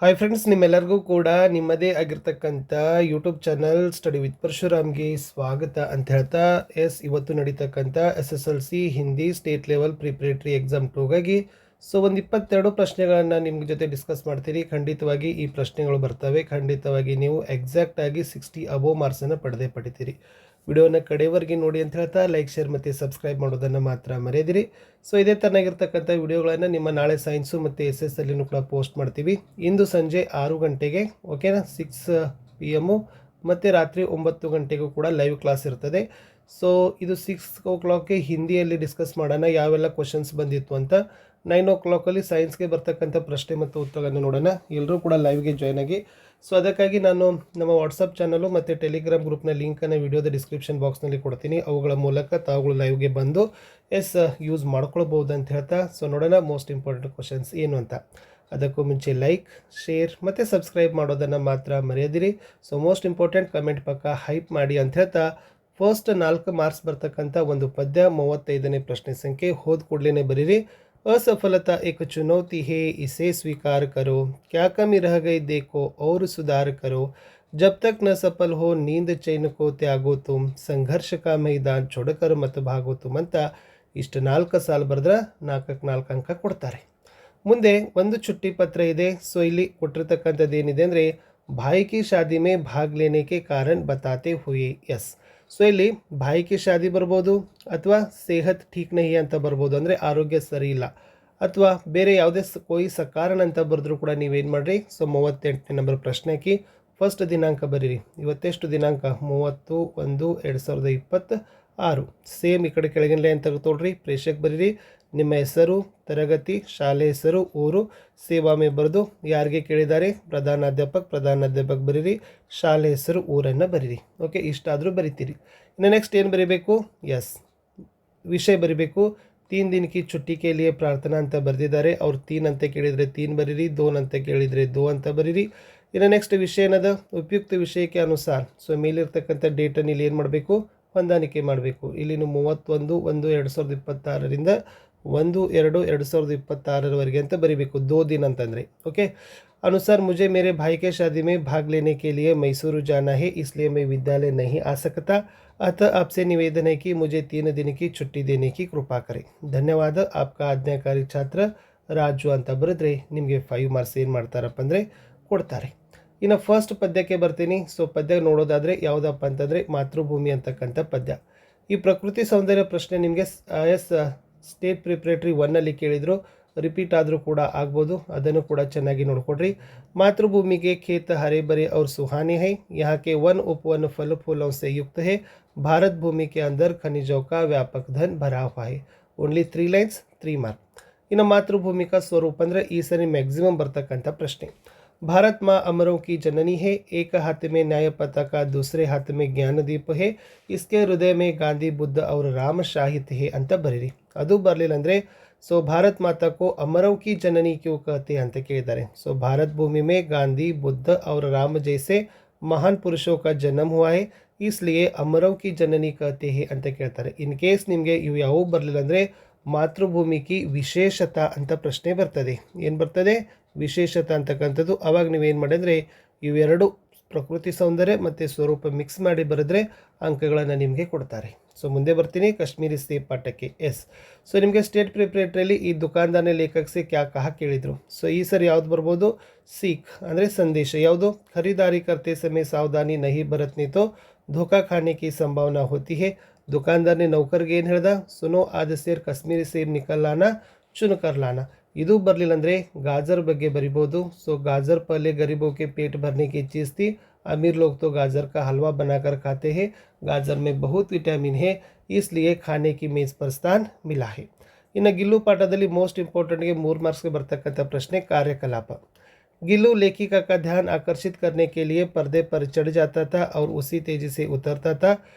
Hi friends, ನಿಮ್ಮೆಲ್ಲರಿಗೂ ಕೂಡ ನಿಮ್ಮದೇ ಆಗಿರ್ತಕ್ಕಂಥ ಯೂಟ್ಯೂಬ್ ಚಾನಲ್ ಸ್ಟಡಿ ವಿತ್ ಪರಶುರಾಮ್ಗೆ ಸ್ವಾಗತ ಅಂತ ಹೇಳ್ತಾ ಇವತ್ತು ನಡೀತಕ್ಕಂಥ SSLC Hindi state level preparatory exam 2ಗಾಗಿ ಒಂದು 22 ಪ್ರಶ್ನೆಗಳನ್ನು ನಿಮ್ಮ ಜೊತೆ ಡಿಸ್ಕಸ್ ಮಾಡ್ತೀರಿ. ಖಂಡಿತವಾಗಿ ಈ ಪ್ರಶ್ನೆಗಳು ಬರ್ತವೆ. ಖಂಡಿತವಾಗಿ ನೀವು ಎಕ್ಸಾಕ್ಟ್ ಆಗಿ 60 ಅಬೋವ್ ಮಾರ್ಕ್ಸನ್ನು ಪಡಿತೀರಿ. ವಿಡಿಯೋನ ಕಡೆವರೆಗೆ ನೋಡಿ ಅಂತ ಹೇಳ್ತಾ ಲೈಕ್, ಶೇರ್ ಮತ್ತು ಸಬ್ಸ್ಕ್ರೈಬ್ ಮಾಡೋದನ್ನು ಮಾತ್ರ ಮರೆಯದಿರಿ. ಇದೇ ಥರನಾಗಿರ್ತಕ್ಕಂಥ ವಿಡಿಯೋಗಳನ್ನು ನಿಮ್ಮ ನಾಳೆ ಸೈನ್ಸು ಮತ್ತು SSLನೂ ಕೂಡ ಪೋಸ್ಟ್ ಮಾಡ್ತೀವಿ. ಇಂದು ಸಂಜೆ 6 ಗಂಟೆಗೆ, ಓಕೆನಾ, 6 PM ಮತ್ತು ರಾತ್ರಿ 9 ಗಂಟೆಗೂ ಕೂಡ ಲೈವ್ ಕ್ಲಾಸ್ ಇರ್ತದೆ. ಇದು 6 o'clock ಹಿಂದಿಯಲ್ಲಿ ಡಿಸ್ಕಸ್ ಮಾಡೋಣ ಯಾವೆಲ್ಲ ಕ್ವಶನ್ಸ್ ಬಂದಿತ್ತು ಅಂತ. 9 o'clock ಸೈನ್ಸ್ಗೆ ಬರ್ತಕ್ಕಂಥ ಪ್ರಶ್ನೆ ಮತ್ತು ಉತ್ತರಗಳನ್ನು ನೋಡೋಣ. ಎಲ್ಲರೂ ಕೂಡ ಲೈವ್ಗೆ ಜಾಯ್ನ್ ಆಗಿ. ಅದಕ್ಕಾಗಿ ನಾನು ನಮ್ಮ ವಾಟ್ಸಪ್ ಚಾನಲು ಮತ್ತು ಟೆಲಿಗ್ರಾಮ್ ಗ್ರೂಪ್ನ ಲಿಂಕನ್ನು ವಿಡಿಯೋದ ಡಿಸ್ಕ್ರಿಪ್ಷನ್ ಬಾಕ್ಸ್ನಲ್ಲಿ ಕೊಡ್ತೀನಿ. ಅವುಗಳ ಮೂಲಕ ತಾವುಗಳು ಲೈವ್ಗೆ ಬಂದು ಯೂಸ್ ಮಾಡ್ಕೊಳ್ಬೋದು ಅಂತ ಹೇಳ್ತಾ ನೋಡೋಣ ಮೋಸ್ಟ್ ಇಂಪಾರ್ಟೆಂಟ್ ಕ್ವಶನ್ಸ್ ಏನು ಅಂತ. ಅದಕ್ಕೂ ಮುಂಚೆ ಲೈಕ್, ಶೇರ್ ಮತ್ತು ಸಬ್ಸ್ಕ್ರೈಬ್ ಮಾಡೋದನ್ನು ಮಾತ್ರ ಮರೆಯದಿರಿ. ಮೋಸ್ಟ್ ಇಂಪಾರ್ಟೆಂಟ್ ಕಮೆಂಟ್ ಪಕ್ಕ ಹೈಪ್ ಮಾಡಿ ಅಂತ ಹೇಳ್ತಾ ಫಸ್ಟ್ 4 ಮಾರ್ಕ್ಸ್ ಬರ್ತಕ್ಕಂಥ ಒಂದು ಪದ್ಯ 35ನೇ ಪ್ರಶ್ನೆ ಸಂಖ್ಯೆ ಹೋದ ಕೂಡಲೇ ಬರೀರಿ. असफलता एक चुनौती है, इसे स्वीकार करो, क्या कमी रह गई देखो और सुधार करो, जब तक न सफल हो नींद चैन को त्यागो तुम, संघर्ष का मैदान छोड़कर मत भागो तुम ಅಂತ ಇಷ್ಟು 4 ಸಾಲು ಬರೆದ್ರೆ 4 ಅಂಕ ಕೊಡ್ತಾರೆ. ಮುಂದೆ ಒಂದು ಚುಟ್ಟಿ ಪತ್ರ ಇದೆ. ಇಲ್ಲಿ ಕೊಟ್ಟಿರ್ತಕ್ಕಂಥದ್ದು ಏನಿದೆ ಅಂದರೆ ಭಾಯಿ ಕಿ ಶಾದಿ ಮೇ ಭಾಗ್ ಲೇನೆ ಕೆ ಕಾರಣ ಬತಾತೆ ಹುಯೆ. ಇಲ್ಲಿ ಭಾಯಿ ಕಿ ಶಾದಿ ಬರ್ಬೋದು, ಅಥವಾ ಸೇಹತ್ ಠೀಕ್ ನಹಿ ಅಂತ ಬರ್ಬೋದು, ಅಂದರೆ ಆರೋಗ್ಯ ಸರಿ ಇಲ್ಲ, ಅಥವಾ ಬೇರೆ ಯಾವುದೇ ಕೋಯಿ ಸಕಾರಣ ಅಂತ ಬರೆದ್ರೂ ಕೂಡ ನೀವೇನು ಮಾಡಿರಿ. 38ನೇ ನಂಬರ್ ಪ್ರಶ್ನೆ ಹಾಕಿ ಫಸ್ಟ್ ದಿನಾಂಕ ಬರೀರಿ. ಇವತ್ತೆಷ್ಟು ದಿನಾಂಕ? 30/1/2026. ಸೇಮ್ ಈ ಕಡೆ ಕೆಳಗಿನ ಲೈನ್ ತೆಗೆದುಕೊಳ್ರಿ. ಪ್ರೇಷಕ್ ಬರೀರಿ. ನಿಮ್ಮ ಹೆಸರು, ತರಗತಿ, ಶಾಲೆ ಹೆಸರು, ಊರು, ಸೇವಾ ಮೇ ಬರೆದು ಯಾರಿಗೆ ಕೇಳಿದ್ದಾರೆ ಪ್ರಧಾನಾಧ್ಯಾಪಕ ಬರೀರಿ. ಶಾಲೆ ಹೆಸರು, ಊರನ್ನು ಬರೀರಿ. ಓಕೆ, ಇಷ್ಟಾದರೂ ಬರಿತೀರಿ. ಇನ್ನು ನೆಕ್ಸ್ಟ್ ಏನು ಬರೀಬೇಕು? ವಿಷಯ ಬರೀಬೇಕು. 3 दिन की छुट्टी के लिए ಪ್ರಾರ್ಥನಾ ಅಂತ ಬರೆದಿದ್ದಾರೆ. ಅವ್ರು 3 ಅಂತ ಕೇಳಿದರೆ 3 ಬರೀರಿ, 2 ಅಂತ ಕೇಳಿದರೆ 2 ಅಂತ ಬರೀರಿ. ಇನ್ನು ನೆಕ್ಸ್ಟ್ ವಿಷಯ ಏನದ? ಉಪಯುಕ್ತ ವಿಷಯಕ್ಕೆ ಅನುಸಾರ. ಮೇಲಿರ್ತಕ್ಕಂಥ ಡೇಟನ್ನು ಇಲ್ಲಿ ಏನು ಮಾಡಬೇಕು? ಹೊಂದಾಣಿಕೆ ಮಾಡಬೇಕು. ಇಲ್ಲಿ 31/1/2026ರಿಂದ 1/2/2026 ಅಂತ ಬರೀಬೇಕು. 2 दिन ಅಂತಂದರೆ. ಓಕೆ, अनुसार मुझे मेरे भाई के शादी में भाग लेने के लिए मैसूर जाना है, इसलिए मैं विद्यालय नहीं आ सकता, अतः आपसे निवेदन है कि मुझे 3 दिन की छुट्टी देने की कृपा करें. ಧನ್ಯವಾದ, आपका ಆಜ್ಞಾಕಾರಿ ಛಾತ್ರ ರಾಜು ಅಂತ ಬರೆದ್ರೆ ನಿಮಗೆ 5 ಮಾರ್ಕ್ಸ್ ಏನು ಮಾಡ್ತಾರಪ್ಪ ಅಂದರೆ ಕೊಡ್ತಾರೆ. ಇನ್ನು ಫಸ್ಟ್ ಪದ್ಯಕ್ಕೆ ಬರ್ತೀನಿ. ಪದ್ಯ ನೋಡೋದಾದರೆ ಯಾವುದಪ್ಪ ಅಂತಂದರೆ ಮಾತೃಭೂಮಿ ಅಂತಕ್ಕಂಥ ಪದ್ಯ. ಈ ಪ್ರಕೃತಿ ಸೌಂದರ್ಯ ಪ್ರಶ್ನೆ ನಿಮಗೆ ಸ್ಟೇಟ್ ಪ್ರಿಪ್ರೇಟರಿ 1ನಲ್ಲಿ ಕೇಳಿದರು. ರಿಪೀಟ್ ಆದರೂ ಕೂಡ ಆಗ್ಬೋದು, ಅದನ್ನು ಕೂಡ ಚೆನ್ನಾಗಿ ನೋಡ್ಕೊಡ್ರಿ. मातृभूमि के खेत हरे भरे और सुहाने हैं, यहाँ के वन उपवन फल फूलों से युक्त है, भारत भूमि के अंदर खनिजों का व्यापक धन भरा हुआ है. Only 3 lines 3 mark. ಇನ್ನು ಮಾತೃಭೂಮಿ का ಸ್ವರೂಪ ಅಂದರೆ ಈ ಸರಿ ಮ್ಯಾಕ್ಸಿಮಮ್ ಬರ್ತಕ್ಕಂಥ ಪ್ರಶ್ನೆ. भारत माँ अमरों की जननी है, एक हाथ में न्याय पताका, दूसरे हाथ में ज्ञान दीप है, इसके हृदय में गांधी बुद्ध और राम शाहित है ಅಂತ ಬರೀರಿ. ಅದು ಬರಲಿಲ್ಲ ಅಂದರೆ भारत माता को अमरों की जननी क्यों कहते हैं ಅಂತ ಕೇಳಿದ್ದಾರೆ. भारत भूमि में गांधी, बुद्ध और राम जैसे महान पुरुषों का जन्म हुआ है, इसलिए अमरों की जननी कहते हैं ಅಂತ ಕೇಳ್ತಾರೆ. ಇನ್ ಕೇಸ್ ನಿಮಗೆ ಇವು ಯಾವ ಬರಲಿಲ್ಲ ಅಂದರೆ ಮಾತೃಭೂಮಿ ಕಿ ವಿಶೇಷತಾ ಅಂತ ಪ್ರಶ್ನೆ ಬರ್ತದೆ. ಏನು ಬರ್ತದೆ? ವಿಶೇಷತೆ ಅಂತಕ್ಕಂಥದ್ದು. ಅವಾಗ ನೀವೇನು ಮಾಡಿದ್ರೆ ಇವೆರಡು ಪ್ರಕೃತಿ ಸೌಂದರ್ಯ ಮತ್ತು ಸ್ವರೂಪ ಮಿಕ್ಸ್ ಮಾಡಿ ಬರೆದ್ರೆ ಅಂಕಗಳನ್ನು ನಿಮಗೆ ಕೊಡ್ತಾರೆ. ಮುಂದೆ ಬರ್ತೀನಿ ಕಾಶ್ಮೀರಿ ಸೇಬ್ ಪಾಠಕ್ಕೆ. ನಿಮಗೆ ಸ್ಟೇಟ್ ಪ್ರಿಪ್ರೇಟರಿಯಲ್ಲಿ ಈ ದುಕಾನ್ದಾರನೇ ಲೇಖಕಸೆ ಕ್ಯಾ ಕಹ ಕೇಳಿದರು. ಈ ಸರಿ ಯಾವ್ದು ಬರ್ಬೋದು? ಸೀಖ್ ಅಂದರೆ ಸಂದೇಶ. ಯಾವುದು? ಖರೀದಾರಿ ಕರ್ತೆ ಸಮಯ ಸಾವಧಾನಿ ನಹಿ ಬರತ್ನೆ ತೋ ಧೋಖಾ ಖಾನೆ ಕಿ ಸಂಭಾವನಾ ಹೋತಿ ಹೇ. ದುಕಾನ್ದಾರನೇ ನೌಕರ್ಗೆ ಏನು ಹೇಳ್ದ? ಸುನೋ ಆದ ಸೇರ್ ಕಾಶ್ಮೀರಿ ಸೇಬ್ ನಿಕಲ್ಲಾನ ಚುನ್ ಕರ್ಲಾನ. ಇದು ಬರಲಿಲ್ಲ ಅಂದರೆ गाजर ಬಗ್ಗೆ ಬರಿಬೋದು. गाजर पहले गरीबों के पेट भरने की चीज़ थी, अमीर लोग तो गाजर का हलवा बनाकर खाते हैं, गाजर में बहुत विटामिन है, इसलिए खाने की मेज़ पर स्थान मिला है. ಇನ್ನು ಗಿಲ್ಲು ಪಾಠದಲ್ಲಿ ಮೋಸ್ಟ್ ಇಂಪಾರ್ಟೆಂಟ್ಗೆ 3 ಮಾರ್ಕ್ಸ್ಗೆ ಬರ್ತಕ್ಕಂಥ ಪ್ರಶ್ನೆ कार्यकलाप. गिल्लू लेखिका का ध्यान आकर्षित करने के लिए पर्दे पर चढ़ जाता था और उसी तेजी से उतरता था.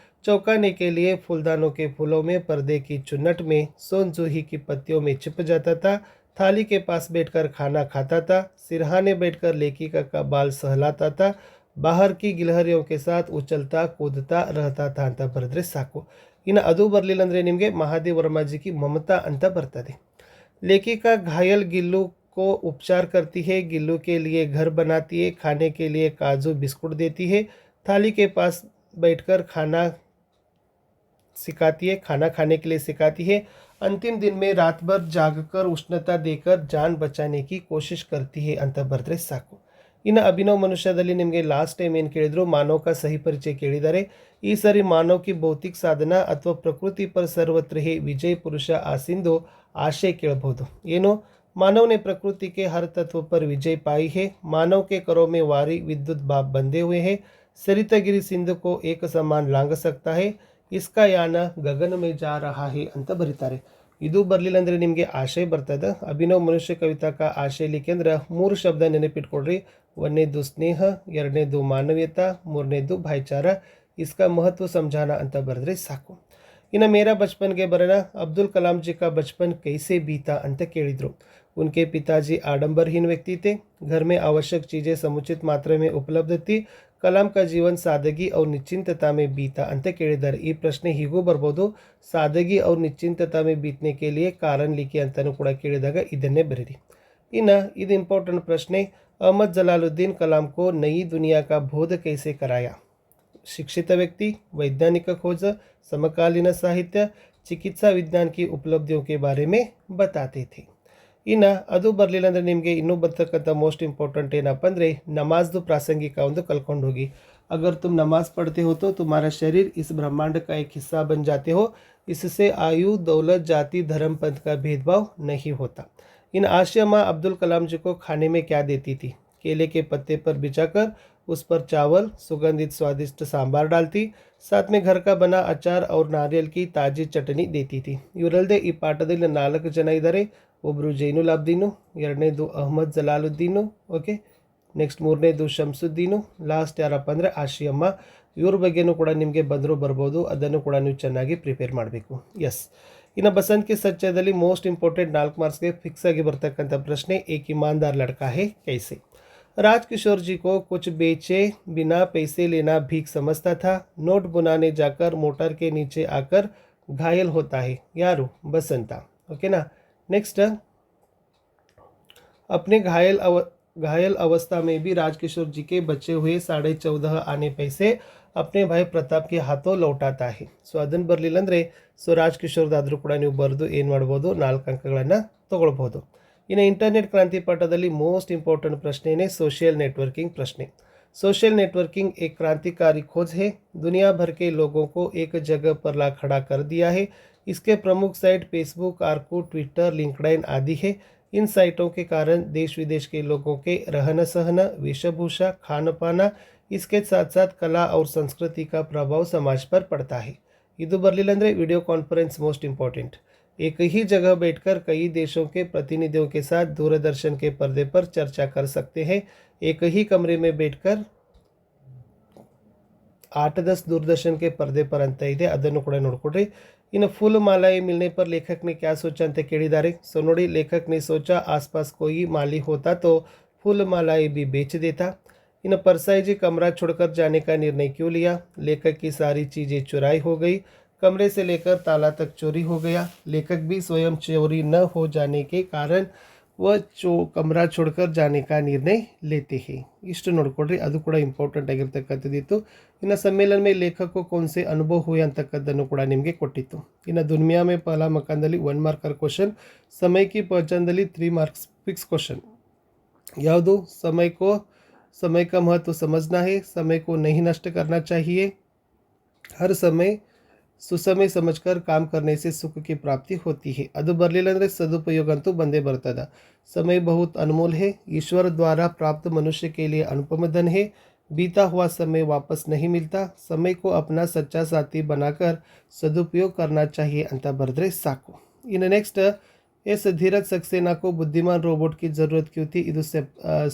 चौंकाने के लिए फूलदानों के फूलों में, पर्दे की चुन्नट में, सोन जूही की पत्तियों में छिप जाता था, थाली के पास बैठकर खाना खाता था, सिरहाने बैठकर लेखिका का बाल सहलाता था, बाहर की गिलहरियों के साथ उछलता कूदता रहता था ಅಂತ ಬರೆದ್ರೆ ಸಾಕು. ಇನ್ನು ಅದು ಬರಲಿಲ್ಲ ಅಂದರೆ ನಿಮಗೆ ಮಹಾದೇವ ವರ್ಮಾಜಿ ಕಿ ಮಮತಾ ಅಂತ ಬರ್ತದೆ. लेखिका घायल गिल्लू को उपचार करती है, गिल्लू के लिए घर बनाती है, खाने के लिए काजू बिस्कुट देती है, थाली के पास बैठकर खाना खाना खाने के लिए सिखाती है, अंतिम दिन में रात भर जागकर उष्णता देकर जान बचाने की कोशिश करती है ಅಂತ ಬರೆದ್ರೆ ಸಾಕು. ಇನ್ನು ಅಭಿನವ್ ಮನುಷ್ಯದಲ್ಲಿ ನಿಮಗೆ ಲಾಸ್ಟ್ ಟೈಮ್ ಏನು ಕೇಳಿದ್ರು ಮಾನವ್ का सही परिचय ಕೇಳಿದ್ದಾರೆ. ಈ ಸರಿ मानव की भौतिक साधना ಅಥವಾ प्रकृति पर सर्वत्र ही विजय पुरुष आसिंदो आशय ಕೇಳಬಹುದು. ಏನು मानव ने प्रकृति के हर तत्व पर विजय पाई है. मानव के करों में वारी विद्युत भाप बंधे हुए हैं. सरितागिरी सिंधु को एक समान लांग सकता है. इसका यान गगन में जा रहा है ಅಂತ ಬರೀತಾರೆ. ಇದು ಬರಲಿಲ್ಲ ಅಂದರೆ ನಿಮಗೆ ಆಶಯ ಬರ್ತದೆ. ಅಭಿನವ್ ಮನುಷ್ಯ ಕವಿತಾ का ಆಶಯ लिखे ಅಂದ್ರೆ 3 ಶಬ್ದ ನೆನಪಿಟ್ಕೊಡ್ರಿ. ಒಂದನೇದು ಸ್ನೇಹ, ಎರಡನೇದು ಮಾನವೀಯತಾ, ಮೂರನೇದು ಭಾईचाರ. इसका महत्व समझाना ಅಂತ ಬರೆದ್ರೆ ಸಾಕು. ಇನ್ನು ಮೇರಾ ಬಚಪನ್ಗೆ ಬರೋಣ. अब्दुल कलाम जी का बचपन कैसे बीता ಅಂತ ಕೇಳಿದ್ರು. उनके पिताजी आडंबरहीन व्यक्ति थे. घर में आवश्यक चीज़ें समुचित मात्रा में उपलब्ध थी. कलाम का जीवन सादगी और निश्चिंतता में बीता ಅಂತ ಕೇಳಿದ್ದಾರೆ. ಈ ಪ್ರಶ್ನೆ ಹೀಗೂ ಬರ್ಬೋದು, ಸಾದಗಿ और निश्चिंतता में बीतने के लिए कारण लिखी ಅಂತಲೂ ಕೂಡ ಕೇಳಿದಾಗ ಇದನ್ನೇ ಬರೀರಿ. ಇನ್ನು ಇದು ಇಂಪಾರ್ಟೆಂಟ್ ಪ್ರಶ್ನೆ. अहमद जलालुद्दीन कलाम को नई दुनिया का बोध कैसे कराया. शिक्षित व्यक्ति, वैज्ञानिक खोज, समकालीन साहित्य, चिकित्सा विज्ञान की उपलब्धियों के बारे में बताते थे. ಇನ್ನು ಅದು ಬರಲಿಲ್ಲ ಅಂದರೆ ನಿಮಗೆ ಇನ್ನೂ ಬರ್ತಕ್ಕಂಥ ಮೋಸ್ಟ್ ಇಂಪಾರ್ಟೆಂಟ್ ಏನಪ್ಪ ಅಂದರೆ ನಮಾಜ್ದು ಪ್ರಾಸಂಗಿಕ ಒಂದು ಕಲ್ಕೊಂಡು ಹೋಗಿ. अगर तुम नमाज पढ़ते हो तो तुम्हारा शरीर इस ब्रह्मांड का एक हिस्सा बन जाते हो. इससे आयु, दौलत, जाति, धर्म, पंथ का भेदभाव नहीं होता. इन आशिया माँ अब्दुल कलाम जी को खाने में क्या देती थी. केले के पत्ते पर बिछाकर उस पर चावल, सुगंधित स्वादिष्ट सांबार डालती. साथ में घर का बना अचार और नारियल की ताजी चटनी देती थी. ಇವರಲ್ಲದೆ ಈ ಪಾಠದಲ್ಲಿ 4 ಜನ ಇದ್ದಾರೆ. ಒಬ್ಬರು ಜೈನುಲ್ ಅಬ್ದೀನು, ಎರಡನೇದು ಅಹ್ಮದ್ ಜಲಾಲುದ್ದೀನು, ಓಕೆ, ನೆಕ್ಸ್ಟ್ ಮೂರನೇದು ಶಂಸುದ್ದೀನು, ಲಾಸ್ಟ್ ಯಾರಪ್ಪ ಅಂದರೆ ಆಶಿಯಮ್ಮ. ಇವ್ರ ಬಗ್ಗೆನೂ ಕೂಡ ನಿಮಗೆ ಬಂದರೂ ಬರ್ಬೋದು, ಅದನ್ನು ಕೂಡ ನೀವು ಚೆನ್ನಾಗಿ ಪ್ರಿಪೇರ್ ಮಾಡಬೇಕು. ಎಸ್, ಇನ್ನು ಬಸಂತ್ ಕಿ ಸಚ್ಚಯದಲ್ಲಿ ಮೋಸ್ಟ್ ಇಂಪಾರ್ಟೆಂಟ್ 4 ಮಾರ್ಕ್ಸ್ಗೆ ಫಿಕ್ಸ್ ಆಗಿ ಬರ್ತಕ್ಕಂಥ ಪ್ರಶ್ನೆ, ಏಕ್ ईमानदार लड़का है कैसे. राजकिशोर जी को कुछ बेचे बिना पैसे लेना भीख समझता था. नोट बुनाने जाकर मोटर के नीचे आकर घायल होता है. यारू बसंता, ओके ना. नेक्स्ट, अपने घायल अवस्था में भी राजकिशोर जी के बचे हुए 14.5 आने पैसे अपने भाई प्रताप के हाथों लौटाता है. ಸೊ ಅದನ್ನು ಬರಲಿಲ್ಲ ಅಂದರೆ ರಾಜ್ಕಿಶೋರ್ದಾದರೂ ಕೂಡ ನೀವು ಬರೆದು ಏನು ಮಾಡ್ಬೋದು, 4 ಅಂಕಗಳನ್ನು ತಗೊಳ್ಬೋದು. ಇನ್ನು ಇಂಟರ್ನೆಟ್ ಕ್ರಾಂತಿ ಪಾಠದಲ್ಲಿ ಮೋಸ್ಟ್ ಇಂಪಾರ್ಟೆಂಟ್ प्रश्न सोशल नेटवर्किंग प्रश्न. सोशल नेटवर्किंग एक क्रांतिकारी खोज है. दुनिया भर के लोगों को एक जगह पर ला खड़ा कर दिया है. इसके प्रमुख site Facebook, Orkut, Twitter, LinkedIn आदि है. इन साइटों के कारण देश विदेश के लोगों के रहन सहन, वेशभूषा, खान पाना, इसके साथ साथ कला और संस्कृति का प्रभाव समाज पर पड़ता है. ಇದು ಬರಲಿಲ್ಲ ಅಂದರೆ वीडियो कॉन्फ्रेंस मोस्ट इंपॉर्टेंट. एक ही जगह बैठकर कई देशों के प्रतिनिधियों के साथ दूरदर्शन के पर्दे पर चर्चा कर सकते हैं. एक ही कमरे में बैठकर 8-10 दूरदर्शन के पर्दे पर ಅಂತ ಇದೆ, ಅದನ್ನು ಕೂಡ ನೋಡ್ಕೊಡ್ರಿ. ಇನ್ನು फूल मालाएं मिलने पर लेखक ने क्या सोचा ಅಂತ ಕೇಳಿದ್ದಾರೆ. ಸೊ ನೋಡಿ, लेखक ने सोचा आसपास कोई माली होता तो फूल मालाएं भी बेच देता. इन परसाई जी कमरा छोड़कर जाने का निर्णय क्यों लिया. लेखक की सारी चीज़ें चुराई हो गई. कमरे से लेकर ताला तक चोरी हो गया. लेखक भी स्वयं चोरी न हो जाने के कारण वह कमरा छोड़कर जाने का निर्णय लेते हैं. ಇಷ್ಟು ನೋಡ್ಕೊಡ್ರಿ, ಅದು ಕೂಡ ಇಂಪಾರ್ಟೆಂಟ್ ಆಗಿರ್ತಕ್ಕಂಥದ್ದಿತ್ತು. ಇನ್ನು ಸಮ್ಮೇಳನ में लेखक को कौन से अनुभव हुए ಅಂತಕ್ಕದ್ದನ್ನು ಕೂಡ ನಿಮಗೆ ಕೊಟ್ಟಿತ್ತು. ಇನ್ನು दुनिया में पहला मकानದಲ್ಲಿ 1 मार्कर क्वेश्चन, समय की पहचानದಲ್ಲಿ 3 मार्क्स फिक्स क्वेश्चन. ಯಾವುದು, समय का महत्व समझना है, समय को नहीं नष्ट करना चाहिए, हर समय ಸುಸಮಯ समझकर काम करने से सुख की प्राप्ति होती है. ಅದು ಬರಲಿಲ್ಲ ಅಂದರೆ सदुपयोग ಅಂತೂ ಬಂದೇ ಬರ್ತದೆ. समय बहुत अनमोल है, ईश्वर द्वारा प्राप्त मनुष्य के लिए अनुपम धन है. बीता हुआ समय वापस नहीं मिलता. समय को अपना सच्चा साथी बनाकर सदुपयोग करना चाहिए ಅಂತ ಬರೆದ್ರೆ ಸಾಕು. ಇನ್ನು ನೆಕ್ಸ್ಟ್, ಎಸ್ ಧೀರಜ್ ಸಕ್ಸೇನಾ को बुद्धिमान रोबोट की ज़रूरत क्यों थी. ಇದು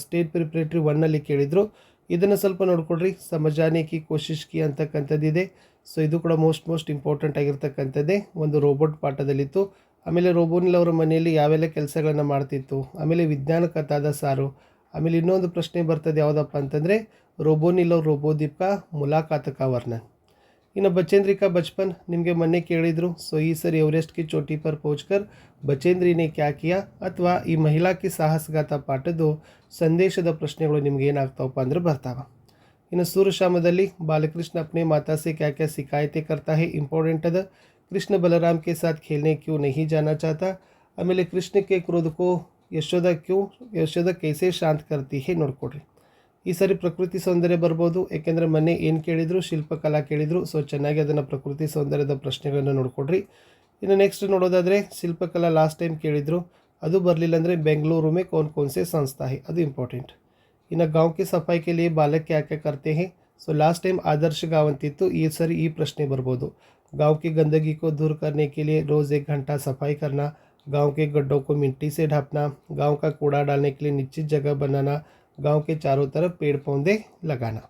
ಸ್ಟೇಟ್ ಪ್ರಿಪರೇಟರಿ 1ನಲ್ಲಿ ಕೇಳಿದರು. ಇದನ್ನು ಸ್ವಲ್ಪ ನೋಡ್ಕೊಡ್ರಿ. ಸಮಜಾನೆ ಕಿ ಕೋಶಿಶ್ ಕಿ ಅಂತಕ್ಕಂಥದ್ದಿದೆ. ಸೊ ಇದು ಕೂಡ ಮೋಸ್ಟ್ ಇಂಪಾರ್ಟೆಂಟ್ ಆಗಿರ್ತಕ್ಕಂಥದ್ದೇ, ಒಂದು ರೋಬೋಟ್ ಪಾಠದಲ್ಲಿತ್ತು. ಆಮೇಲೆ ರೋಬೋನಿಲ್ ಅವರ ಮನೆಯಲ್ಲಿ ಯಾವೆಲ್ಲ ಕೆಲಸಗಳನ್ನು ಮಾಡ್ತಿತ್ತು. ಆಮೇಲೆ ವಿಜ್ಞಾನ ಕಥಾದ ಸಾರು. ಆಮೇಲೆ ಇನ್ನೊಂದು ಪ್ರಶ್ನೆ ಬರ್ತದೆ, ಯಾವುದಪ್ಪ ಅಂತಂದರೆ ರೋಬೋನಿಲ್ और रोबोदीप का मुलाकात का वर्णन. ಇನ್ನು बचेंद्री का बचपन ನಿಮಗೆ ಮೊನ್ನೆ ಕೇಳಿದರು. ಸೊ ಈ ಸರಿ ಎವರೆಸ್ಟ್ की चोटी पर पहुंचकर बचेंद्री ने क्या किया ಅಥವಾ ಈ ಮಹಿಳಾ की ಸಾಹಸಗಾಥಾ ಪಾಠದ್ದು ಸಂದೇಶದ ಪ್ರಶ್ನೆಗಳು ನಿಮ್ಗೆ ಏನಾಗ್ತಾವಪ್ಪ ಅಂದ್ರೆ ಬರ್ತಾವ. ಇನ್ನು सूरशामದಲ್ಲಿ बालकृष्ण अपने माता से क्या क्या शिकायतें करता है इंपॉर्टेंट अद. कृष्ण बलराम के साथ खेलने क्यों नहीं जाना चाहता. ಆಮೇಲೆ कृष्ण के क्रोध को ಯಶೋದ कैसे शांत करती है ನೋಡ್ಕೊಡ್ರಿ. ಈ ಸರಿ ಪ್ರಕೃತಿ ಸೌಂದರ್ಯ ಬರ್ಬೋದು, ಏಕೆಂದರೆ ಮೊನ್ನೆ ಏನು ಕೇಳಿದ್ರು, ಶಿಲ್ಪಕಲಾ ಕೇಳಿದರು. ಸೊ ಚೆನ್ನಾಗಿ ಅದನ್ನು ಪ್ರಕೃತಿ ಸೌಂದರ್ಯದ ಪ್ರಶ್ನೆಗಳನ್ನು ನೋಡ್ಕೊಡ್ರಿ. ಇನ್ನು ನೆಕ್ಸ್ಟ್ ನೋಡೋದಾದರೆ ಶಿಲ್ಪಕಲಾ ಲಾಸ್ಟ್ ಟೈಮ್ ಕೇಳಿದರು, ಅದು ಬರಲಿಲ್ಲ ಅಂದರೆ ಬೆಂಗಳೂರು ಮೇ ಕೌನ್ ಕೌನ್ ಸೆ ಸಂಸ್ಥಾ ಹೈ, ಅದು ಇಂಪಾರ್ಟೆಂಟ್. ಇನ್ನು गांव की सफाई के लिए बालक क्या क्या करते हैं. ಸೊ ಲಾಸ್ಟ್ ಟೈಮ್ ಆದರ್ಶ गांव ಅಂತಿತ್ತು, ಈ ಸರಿ ಈ ಪ್ರಶ್ನೆ ಬರ್ಬೋದು. गांव की गंदगी को दूर करने के लिए रोज़ 1 घंटा सफाई करना, गांव के गड्ढों को मिट्टी से ढांपना, गांव का कूड़ा डालने के लिए निश्चित जगह बनाना, गांव के चारों तरफ पेड़ पौधे लगाना.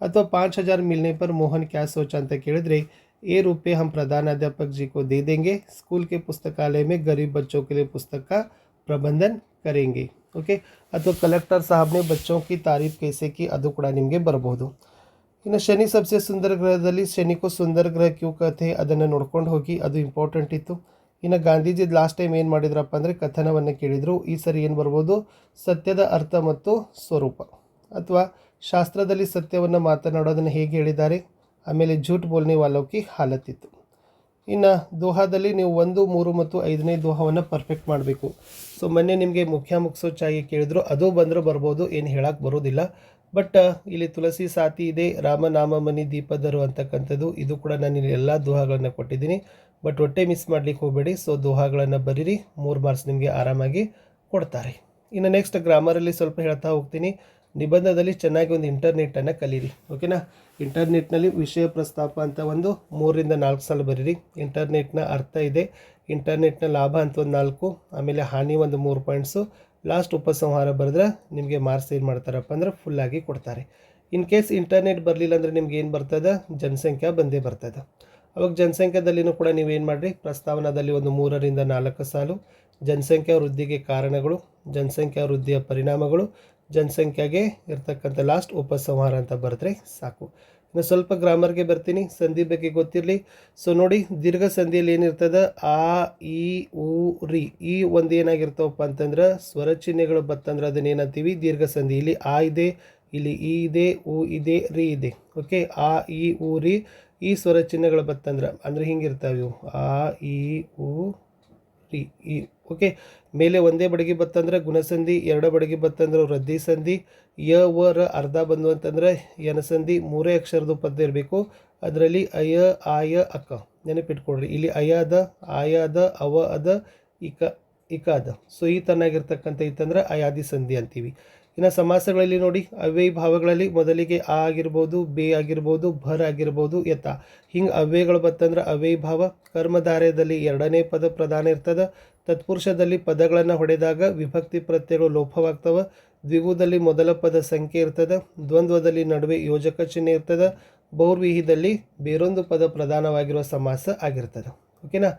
ಅಥವಾ 5000 मिलने पर मोहन क्या सोचा ಅಂತ ಕೇಳಿದ್ರೆ, ये रुपये हम प्रधानाध्यापक जी को दे देंगे, स्कूल के पुस्तकालय में गरीब बच्चों के लिए पुस्तक का प्रबंधन करेंगे. ಓಕೆ. ಅಥವಾ ಕಲೆಕ್ಟರ್ ಸಾಹಬ್ನೆ ಬಚ್ಚೋं की तारीफ कैसे की, ಅದು ಕೂಡ ನಿಮಗೆ ಬರಬಹುದು. ಇನ್ನು ಶನಿ ಸಬ್ಸೆ ಸುಂದರ ಗ್ರಹದಲ್ಲಿ ಶನಿಗೂ ಸುಂದರ ಗ್ರಹ ಕ್ಯೂ ಕಥೆ, ಅದನ್ನು ನೋಡ್ಕೊಂಡು ಹೋಗಿ, ಅದು ಇಂಪಾರ್ಟೆಂಟ್ ಇತ್ತು. ಇನ್ನು ಗಾಂಧೀಜಿ ಲಾಸ್ಟ್ ಟೈಮ್ ಏನು ಮಾಡಿದ್ರಪ್ಪ ಅಂದರೆ ಕಥನವನ್ನು ಕೇಳಿದರು. ಈ ಸರಿ ಏನು ಬರ್ಬೋದು, ಸತ್ಯದ ಅರ್ಥ ಮತ್ತು ಸ್ವರೂಪ, ಅಥವಾ ಶಾಸ್ತ್ರದಲ್ಲಿ ಸತ್ಯವನ್ನು ಮಾತನಾಡೋದನ್ನು ಹೇಗೆ ಹೇಳಿದ್ದಾರೆ. ಆಮೇಲೆ ಝೂಟ್ ಬೋಲ್ನೆ ವಾಲೋಕಿ ಹಾಲತ್ತಿತ್ತು. ಇನ್ನು ದೋಹಾದಲ್ಲಿ ನೀವು 1, 3 ಮತ್ತು 5ನೇ ದೋಹವನ್ನು ಪರ್ಫೆಕ್ಟ್ ಮಾಡಬೇಕು. ಸೊ ಮೊನ್ನೆ ನಿಮಗೆ ಮುಖ್ಯ ಮುಕ್ಸೋಚಾಗಿ ಕೇಳಿದ್ರು, ಅದು ಬಂದರೂ ಬರ್ಬೋದು, ಏನು ಹೇಳಕ್ಕೆ ಬರೋದಿಲ್ಲ. ಬಟ್ ಇಲ್ಲಿ ತುಳಸಿ ಸಾತಿ ಇದೆ, ರಾಮನಾಮ ಮನಿ ದೀಪದರು ಅಂತಕ್ಕಂಥದ್ದು, ಇದು ಕೂಡ ನಾನು ಇಲ್ಲಿ ಎಲ್ಲ ದೋಹಾಗಳನ್ನು ಕೊಟ್ಟಿದ್ದೀನಿ. ಬಟ್ ಒಟ್ಟೆ ಮಿಸ್ ಮಾಡಲಿಕ್ಕೆ ಹೋಗಬೇಡಿ. ಸೊ ದೋಹಾಗಳನ್ನು ಬರೀರಿ, 3 ಮಾರ್ಕ್ಸ್ ನಿಮಗೆ ಆರಾಮಾಗಿ ಕೊಡ್ತಾರೆ. ಇನ್ನು ನೆಕ್ಸ್ಟ್ ಗ್ರಾಮರಲ್ಲಿ ಸ್ವಲ್ಪ ಹೇಳ್ತಾ ಹೋಗ್ತೀನಿ. ನಿಬಂಧದಲ್ಲಿ ಚೆನ್ನಾಗಿ ಒಂದು ಇಂಟರ್ನೆಟ್ಟನ್ನು ಕಲೀರಿ. ಓಕೆನಾ. ಇಂಟರ್ನೆಟ್ನಲ್ಲಿ ವಿಷಯ ಪ್ರಸ್ತಾಪ ಅಂತ ಒಂದು 3ರಿಂದ 4 ಸಲ ಬರೀರಿ. ಇಂಟರ್ನೆಟ್ನ ಅರ್ಥ ಇದೆ, ಇಂಟರ್ನೆಟ್ನ ಲಾಭ ಅಂತ ಒಂದು 4, ಆಮೇಲೆ ಹಾನಿ ಒಂದು 3 ಪಾಯಿಂಟ್ಸು, ಲಾಸ್ಟ್ ಉಪಸಂಹಾರ ಬರೆದ್ರೆ ನಿಮಗೆ ಮಾರ್ಕ್ಸ್ ಏನು ಮಾಡ್ತಾರಪ್ಪ ಅಂದ್ರೆ ಫುಲ್ಲಾಗಿ ಕೊಡ್ತಾರೆ. ಇನ್ ಕೇಸ್ ಇಂಟರ್ನೆಟ್ ಬರಲಿಲ್ಲ ಅಂದರೆ ನಿಮ್ಗೆ ಏನು ಬರ್ತದೆ, ಜನಸಂಖ್ಯೆ ಬಂದೇ ಬರ್ತದೆ. ಅವಾಗ ಜನಸಂಖ್ಯಾದಲ್ಲಿನೂ ಕೂಡ ನೀವೇನು ಮಾಡಿರಿ, ಪ್ರಸ್ತಾವನಾದಲ್ಲಿ ಒಂದು 3ರಿಂದ 4 ಸಾಲು, ಜನಸಂಖ್ಯಾ ವೃದ್ಧಿಗೆ ಕಾರಣಗಳು, ಜನಸಂಖ್ಯಾ ವೃದ್ಧಿಯ ಪರಿಣಾಮಗಳು, ಜನಸಂಖ್ಯೆಗೆ ಇರ್ತಕ್ಕಂಥ ಲಾಸ್ಟ್ ಉಪಸಂಹಾರ ಅಂತ ಬರೆದ್ರೆ ಸಾಕು. ಇನ್ನು ಸ್ವಲ್ಪ ಗ್ರಾಮರ್ಗೆ ಬರ್ತೀನಿ, ಸಂಧಿ ಬಗ್ಗೆ ಗೊತ್ತಿರಲಿ. ಸೊ ನೋಡಿ, ದೀರ್ಘ ಸಂಧಿಯಲ್ಲಿ ಏನಿರ್ತದೆ, ಆ, ಈ, ಉ, ರಿ, ಈ ಒಂದು ಏನಾಗಿರ್ತಾವಪ್ಪ ಅಂತಂದ್ರೆ ಸ್ವರ ಚಿಹ್ನೆಗಳು ಬತ್ತಂದ್ರೆ ಅದನ್ನ ಏನಂತೀವಿ, ದೀರ್ಘ ಸಂಧಿ. ಇಲ್ಲಿ ಆ ಇದೆ, ಇಲ್ಲಿ ಈ ಇದೆ, ಉ ಇದೆ, ರಿ ಇದೆ. ಓಕೆ. ಆ, ಈ, ಉ, ರಿ, ಈ ಸ್ವರ ಚಿಹ್ನೆಗಳು ಬತ್ತಂದ್ರೆ ಅಂದರೆ ಹಿಂಗಿರ್ತಾವೆ ಇವು, ಆ, ಈ, ಉ, ರಿ, ಈ. ಓಕೆ. ಮೇಲೆ ಒಂದೇ ಬಡಗಿ ಬತ್ತಂದ್ರೆ ಗುಣಸಂಧಿ, 2 ಬಡಗಿ ಬತ್ತಂದ್ರೆ ವೃದ್ಧಿ ಸಂಧಿ, ಯ, ವ, ರ ಅರ್ಧ ಬಂದು ಅಂತಂದ್ರೆ ಯನಸಂಧಿ. 3 ಅಕ್ಷರದ ಪದ ಇರಬೇಕು. ಅದರಲ್ಲಿ ಅಯ, ಆಯ, ಅಕ ನೆನಪಿಟ್ಕೊಡ್ರಿ. ಇಲ್ಲಿ ಅಯ ಅದ, ಆಯ ಅದ, ಅವ ಅದ, ಇಕ ಅದ. ಸೊ ಈ ತನ್ನಾಗಿರ್ತಕ್ಕಂಥ ಇತ್ತಂದ್ರೆ ಅಯಾದಿ ಸಂಧಿ ಅಂತೀವಿ. ಇನ್ನು ಸಮಾಸಗಳಲ್ಲಿ ನೋಡಿ, ಅವ್ಯಯ ಭಾವಗಳಲ್ಲಿ ಮೊದಲಿಗೆ ಆ ಆಗಿರ್ಬೋದು, ಬೇ ಆಗಿರ್ಬೋದು, ಭರ್ ಆಗಿರ್ಬೋದು, ಯಥ ಹಿಂಗೆ ಅವ್ಯಯಗಳು ಬತ್ತಂದ್ರೆ ಅವ್ಯಯ ಭಾವ. ಕರ್ಮಧಾರಯದಲ್ಲಿ 2ನೇ ಪದ ಪ್ರಧಾನ ಇರ್ತದೆ. ತತ್ಪುರುಷದಲ್ಲಿ ಪದಗಳನ್ನು ಹೊಡೆದಾಗ ವಿಭಕ್ತಿ ಪ್ರತ್ಯಯಗಳು ಲೋಪವಾಗ್ತವೆ. ದ್ವಿಗುದಲ್ಲಿ ಮೊದಲ ಪದ ಸಂಖ್ಯೆ ಇರ್ತದೆ. ದ್ವಂದ್ವದಲ್ಲಿ ನಡುವೆ ಯೋಜಕ ಚಿಹ್ನೆ ಇರ್ತದೆ. ಬಹುರ್ವಿಹಿದಲ್ಲಿ ಬೇರೊಂದು ಪದ ಪ್ರಧಾನವಾಗಿರುವ ಸಮಾಸ ಆಗಿರ್ತದೆ. ಓಕೆನಾ.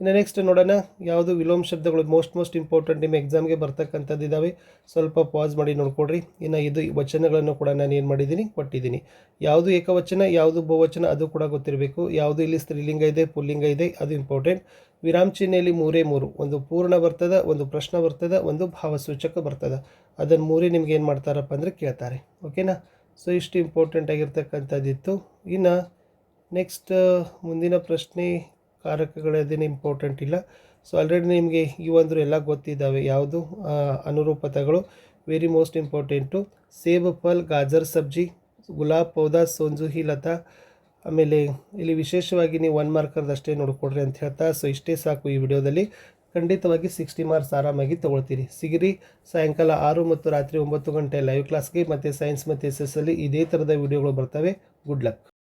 ಇನ್ನು ನೆಕ್ಸ್ಟ್ ನೋಡೋಣ, ಯಾವುದು ವಿಲೋಮ ಶಬ್ದಗಳು ಮೋಸ್ಟ್ ಇಂಪಾರ್ಟೆಂಟ್ ನಿಮ್ಮ ಎಕ್ಸಾಮ್ಗೆ ಬರ್ತಕ್ಕಂಥದ್ದು ಇದ್ದಾವೆ. ಸ್ವಲ್ಪ ಪಾಸ್ ಮಾಡಿ ನೋಡ್ಕೊಡ್ರಿ. ಇನ್ನು ಇದು ವಚನಗಳನ್ನು ಕೂಡ ನಾನು ಏನು ಮಾಡಿದ್ದೀನಿ, ಕೊಟ್ಟಿದ್ದೀನಿ. ಯಾವುದು ಏಕವಚನ, ಯಾವುದು ಬಹುವಚನ, ಅದು ಕೂಡ ಗೊತ್ತಿರಬೇಕು. ಯಾವುದು ಇಲ್ಲಿ ಸ್ತ್ರೀಲಿಂಗ ಇದೆ, ಪುಲ್ಲಿಂಗ ಇದೆ, ಅದು ಇಂಪಾರ್ಟೆಂಟ್. ವಿರಾಮ ಚಿಹ್ನೆಯಲ್ಲಿ 3 ಒಂದು ಪೂರ್ಣ ಬರ್ತದೆ, ಒಂದು ಪ್ರಶ್ನೆ ಬರ್ತದೆ, ಒಂದು ಭಾವಸೂಚಕ ಬರ್ತದೆ. ಅದನ್ನು 3 ನಿಮ್ಗೆ ಏನು ಮಾಡ್ತಾರಪ್ಪ ಅಂದರೆ ಕೇಳ್ತಾರೆ. ಓಕೆನಾ. ಸೊ ಇಷ್ಟು ಇಂಪಾರ್ಟೆಂಟ್ ಆಗಿರ್ತಕ್ಕಂಥದ್ದಿತ್ತು. ಇನ್ನು ನೆಕ್ಸ್ಟ್ ಮುಂದಿನ ಪ್ರಶ್ನೆ ಕಾರಕಗಳದೇನು ಇಂಪಾರ್ಟೆಂಟ್ ಇಲ್ಲ. ಸೊ ಆಲ್ರೆಡಿ ನಿಮಗೆ ಇವಂದರೂ ಎಲ್ಲ ಗೊತ್ತಿದ್ದಾವೆ. ಯಾವುದು ಅನುರೂಪತೆಗಳು ವೆರಿ ಮೋಸ್ಟ್ ಇಂಪಾರ್ಟೆಂಟು. ಸೇಬ್ ಫಲ್, ಗಾಜರ್ ಸಬ್ಜಿ, ಗುಲಾಬ್ ಪೌದಾ, ಸೋಂಜುಹಿ ಲತಾ. ಆಮೇಲೆ ಇಲ್ಲಿ ವಿಶೇಷವಾಗಿ ನೀವು 1 ಮಾರ್ಕರ್ದಷ್ಟೇ ನೋಡ್ಕೊಡ್ರಿ ಅಂತ ಹೇಳ್ತಾ. ಸೊ ಇಷ್ಟೇ ಸಾಕು ಈ ವಿಡಿಯೋದಲ್ಲಿ. ಖಂಡಿತವಾಗಿ 60 ಮಾರ್ಕ್ಸ್ ಆರಾಮಾಗಿ ತೊಗೊಳ್ತೀರಿ. ಸಿಗಿರಿ ಸಾಯಂಕಾಲ 6 ಮತ್ತು ರಾತ್ರಿ 9 ಗಂಟೆ ಲೈವ್ ಕ್ಲಾಸ್ಗೆ. ಮತ್ತು ಸೈನ್ಸ್ ಮತ್ತು SS ಅಲ್ಲಿ ಇದೇ ಥರದ ವಿಡಿಯೋಗಳು ಬರ್ತವೆ. Good luck.